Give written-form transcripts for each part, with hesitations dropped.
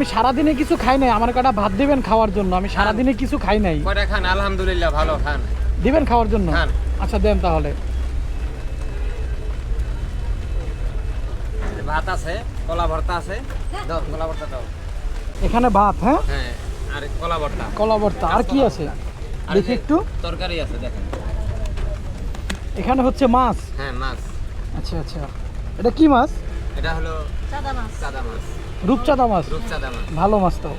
আমি সারাদিনে কিছু খাই নাই, আমার কটা ভাত দিবেন খাওয়ার জন্য। আমি সারাদিনে কিছু খাই নাই। কয়টা খান? আলহামদুলিল্লাহ ভালো খান। দিবেন খাওয়ার জন্য? খান। আচ্ছা দেন তাহলে। ভাত আছে, কলা ভর্তা আছে, দাও কলা ভর্তা দাও। এখানে ভাত, হ্যাঁ হ্যাঁ, আর কলা ভর্তা। কলা ভর্তা, আর কি আছে আর দেখি যে একটু। তরকারি আছে দেখেন। এখানে হচ্ছে মাছ। হ্যাঁ মাছ। আচ্ছা আচ্ছা, এটা কি মাছ? এটা হলো সাদা মাছ। সাদা মাছ, রূপচাঁদা মাছ। রূপচাঁদা মাছ। ভালো মাছ তো।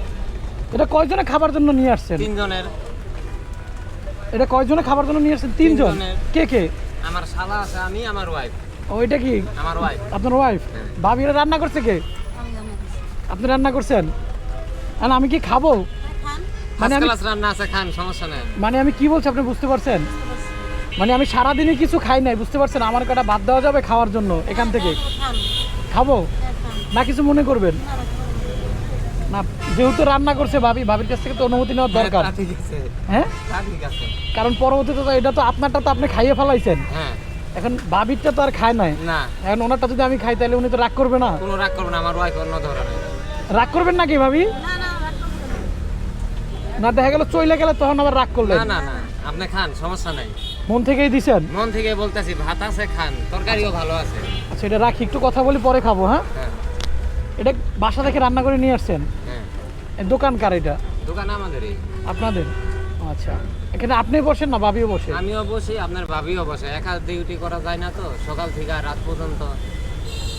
এটা কয়জনে খাবার জন্য নিয়ে আসছেন? তিনজনের। এটা কয়জনে খাবার জন্য নিয়ে আসছেন? তিনজন। তিনজনের। কে কে? আমার শালা আছে, আমি, আমার ওয়াইফ। ও এটা কি আমার ওয়াইফ। আপনার ওয়াইফ? হ্যাঁ। ভাবিরা রান্না করছে কে? আমি জানি না। আপনি রান্না করছেন? আর আমি কি খাবো? খান। মানে ফার্স্ট আমি ক্লাস রান্না আছে, খান, সমস্যা নেই। মানে আমি কি বলছি আপনি বুঝতে পারছেন? মানে আমি সারাদিনে কিছু খাই নাই, বুঝতে পারছেন? আমার কটা ভাত দেওয়া যাবে খাওয়ার জন্য এখান থেকে? খান। খাবো খান। না কিছু মনে করবেন না, না? যেহেতু রান্না করছে ভাবির কাছ থেকে তো অনুমতি নেওয়ার দরকার। হ্যাঁ, তা ঠিক আছে। হ্যাঁ, তা ঠিক আছে। কারণ পরবর্তীতে তো এটা তো আপনারটা তো আপনি খাইয়ে ফেলাইছেন, হ্যাঁ। এখন ভাবিরটা তো আর খায় নাই। না, এখন ওনারটা যদি আমি খাই তাহলে উনি তো রাগ করবে না? কোনো রাগ করবে না, আমার ওয়াইফ অন্য ধরনের। রাগ করবেন নাকি ভাবি? না, না, রাগ করবেন না। না দেখা গেল চইলে গেলে তখন আবার রাগ করলেন? না না না, আপনি খান, সমস্যা নাই। মন থেকেই দিছেন? মন থেকে বলতেছি, ভাত আছে, খান, তরকারিও ভালো আছে। আচ্ছা এটা রাখি, একটু কথা বলি পরে খাবো। হ্যাঁ, হ্যাঁ এটা বাসা থেকে রান্না করে নিয়ে আসছেন? হ্যাঁ, এ দোকান কার এটা? দোকান আমাদেরই। আপনাদের? আচ্ছা, এখানে আপনি বসেন না ভাবিও বসে? আমিও বসি, আপনার ভাবিও বসে। একা ডিউটি করা যায় না তো, সকাল থেকে রাত পর্যন্ত।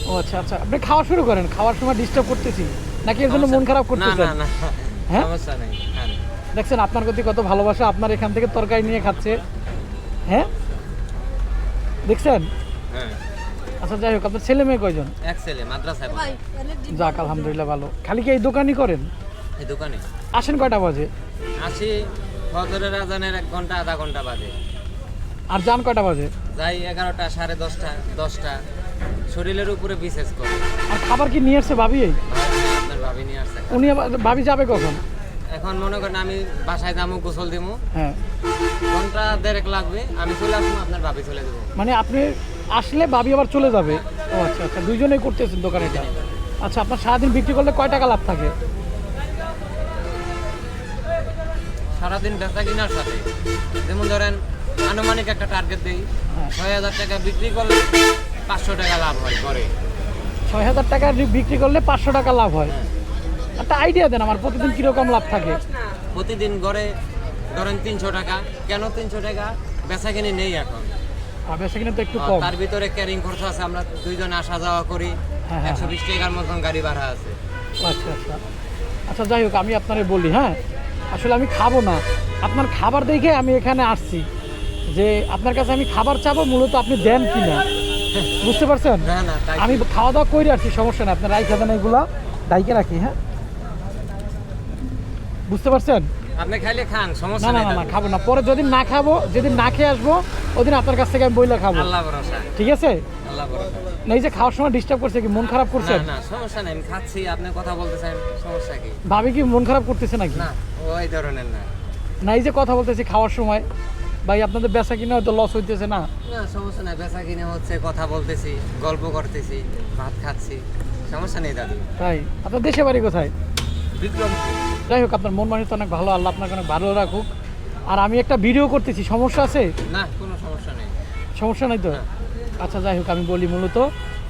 ও আচ্ছা আচ্ছা, আপনি খাওয়া শুরু করেন। খাওয়ার সময় ডিস্টার্ব করতেছি নাকি এর জন্য মন খারাপ না করতেছেন? না না, হ্যাঁ? সমস্যা নেই, খান। দেখছেন আপনার প্রতি কত ভালোবাসা, আপনার এখান থেকে তরকারি নিয়ে খাচ্ছে। হ্যাঁ দেখছেন? হ্যাঁ, আচ্ছা যাই হোক, আপনার ছেলে মেয়ে কয়জন? এক ছেলে মাদ্রাসায় পড়ে। ভাই, এনে ডিম যাক আলহামদুলিল্লাহ ভালো। খালি কি এই দোকানই করেন? এই দোকানে আসেন কয়টা বাজে? আসি ফজরের আজানের 1 ঘন্টা আধা ঘন্টা বাদে। আর যান কয়টা বাজে? যাই 11টা, 10:30, 10টা। শরীরের উপরে বিশেষ করে। আর খাবার কি নিয়ে আসছে ভাবি? আপনার ভাবি নিয়ে আসছে। উনি আবার ভাবি যাবে কখন? এখন মনে করেন আমি বাসায় যাবো, গোসল দিবো, হ্যাঁ, ঘন্টা 1.5 লাগবে, আমি চলে আসবো, আপনার ভাবি চলে দেবো। মানে আপনি আসলে ভাবি আবার চলে যাবে? ও আচ্ছা আচ্ছা, দুইজনেই করতেছেন দোকান এটা। আচ্ছা, আপনার সারাদিন বিক্রি করলে কয় টাকা লাভ থাকে? সারাদিন বেচা কিনার সাথে যেমন ধরেন আনুমানিক একটা টার্গেট দিই, হ্যাঁ। 6,000 টাকা বিক্রি করলে 500 টাকা লাভ হয় করে। 6,000 টাকা বিক্রি করলে 500 টাকা লাভ হয়। একটা আইডিয়া দেন আমার, প্রতিদিন কিরকম লাভ থাকে? প্রতিদিন গড়ে ধরেন 300 টাকা। কেন 300 টাকা? বেচা কিনি নেই এখন। আর বেশি কিনা তো একটু কম। তার ভিতরে ক্যারিং খরচ আছে, আমরা দুইজন আসা যাওয়া করি, হ্যাঁ, হ্যাঁ, 120 টাকার মতন গাড়ি ভাড়া আছে। আচ্ছা আচ্ছা আচ্ছা, যাই হোক আমি আপনারে বলি, হ্যাঁ আসলে আমি খাবো না আপনার খাবার দেখে আমি এখানে আসছি, যে আপনার কাছে আমি খাবার চাবো, মূলত আপনি দেন কি না, বুঝতে পারছেন? না না, তাই আমি খাওয়া দাওয়া করে আসছি, সমস্যা নেই, আপনার রাইখা দেন এগুলা, ডাইকে রাখি। হ্যাঁ, বুঝতে পারছেন? আপনি খাইলে খান, না সমস্যা না নেই। না না, খাবো না। পরে যেদিন না খাবো, যেদিন না খেয়ে আসবো, ওদিন আপনার কাছ থেকে আমি বইলা খাবো। আল্লাহ ভরসা, ঠিক আছে? আল্লাহ ভরসা। না এই যে খাওয়ার সময় ডিস্টার্ব করছে, কি মন খারাপ করছে? না না, সমস্যা নেই, আমি খাচ্ছি, আপনি কথা বলতেছেন, সমস্যা কি? ভাবি কি মন খারাপ করতেছে নাকি? না, ওই ধরনের না। না এই যে কথা বলতেছি খাওয়ার সময়, ভাই আপনাদের বেচা কিনা হয়তো লস হইতেছে না? না সমস্যা নাই, বেচা কিনে হচ্ছে, কথা বলতেছি, গল্প করতেছি, ভাত খাচ্ছি, সমস্যা নেই দাদু। তাই? আপনার দেশে বাড়ি কোথায়? বিক্রম। যাই হোক, আপনার মন মানসিকতা অনেক ভালো, আল্লাহ আপনাকে অনেক ভালো রাখুক। আর আমি একটা ভিডিও করতেছি, সমস্যা আছে? না, কোনো সমস্যা নেই। সমস্যা নাই তো? না। আচ্ছা যাই হোক, আমি বলি মূলত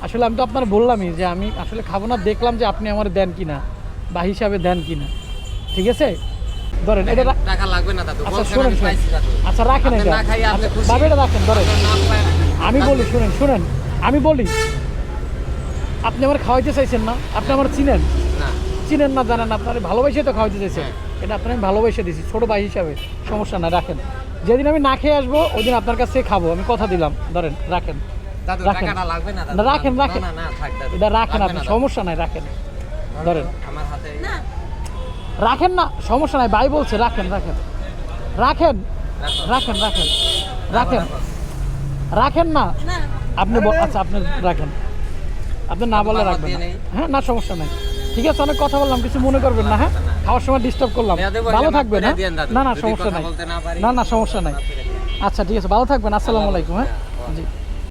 আসলে আমি তো আপনার বললামই যে আমি আসলে খাবো না, দেখলাম যে আপনি আমার দেন কিনা বা হিসাবে দেন কিনা। ঠিক আছে, ধরেন এটা টাকা লাগবে না দাদু, আচ্ছা বলছেন শুনেন আমি শুনেন, পাইছি দাদু। আচ্ছা রাখেন আপনি এটা, না খাইয়ে আপনি খুশি? ভাবে এটা রাখেন, ধরেন আপনার নাম পায় না। আমি বলি, শুনেন শুনেন, আমি বলি, আপনি আমার খাওয়াইতে চাইছেন না, আপনি আমার চিনেন? না। চিনেন না, জানেন না, আপনার ভালোবাসে তো খাওয়াইতে চাইছেন। হ্যাঁ। এটা আপনার আমি ভালোবাসে দিছি ছোটো ভাই হিসাবে, সমস্যা না, রাখেন। যেদিন আমি না খেয়ে আসবো ওই দিন আপনার কাছে খাবো, আমি কথা দিলাম। ধরেন রাখেন, দাদু রাখেন। টাকাটা লাগবে না দাদু। না, রাখেন, রাখেন। না না, থাক দাদু। এটা রাখেন লাগবে আপনি, না দাদু। সমস্যা নাই, রাখেন। ধরেন, আমার হাতে না, রাখেন না, সমস্যা নাই, ভাই বলছে রাখেন রাখেন রাখেন রাখো। রাখেন রাখেন রাখেন রাখেন না, না। আপনি আচ্ছা আপনি রাখেন, আপনি না বলে বাবা রাখবেন দিয়ে না। নেই। হ্যাঁ না, সমস্যা নাই, ঠিক আছে, অনেক কথা বললাম, কিছু মনে করবেন না। হ্যাঁ, না। খাওয়ার সময় ডিস্টার্ব করলাম, মেয়াদে ভালো বলে থাকবেন। মাফ করে হ্যাঁ, দিয়েন দাদু। না না যদি সমস্যা কথা নাই, বলতে না পারি, না না সমস্যা নাই। মাফ করে দিয়েন। আচ্ছা ঠিক আছে, ভালো থাকবেন, আসসালামু আলাইকুম। হ্যাঁ জি।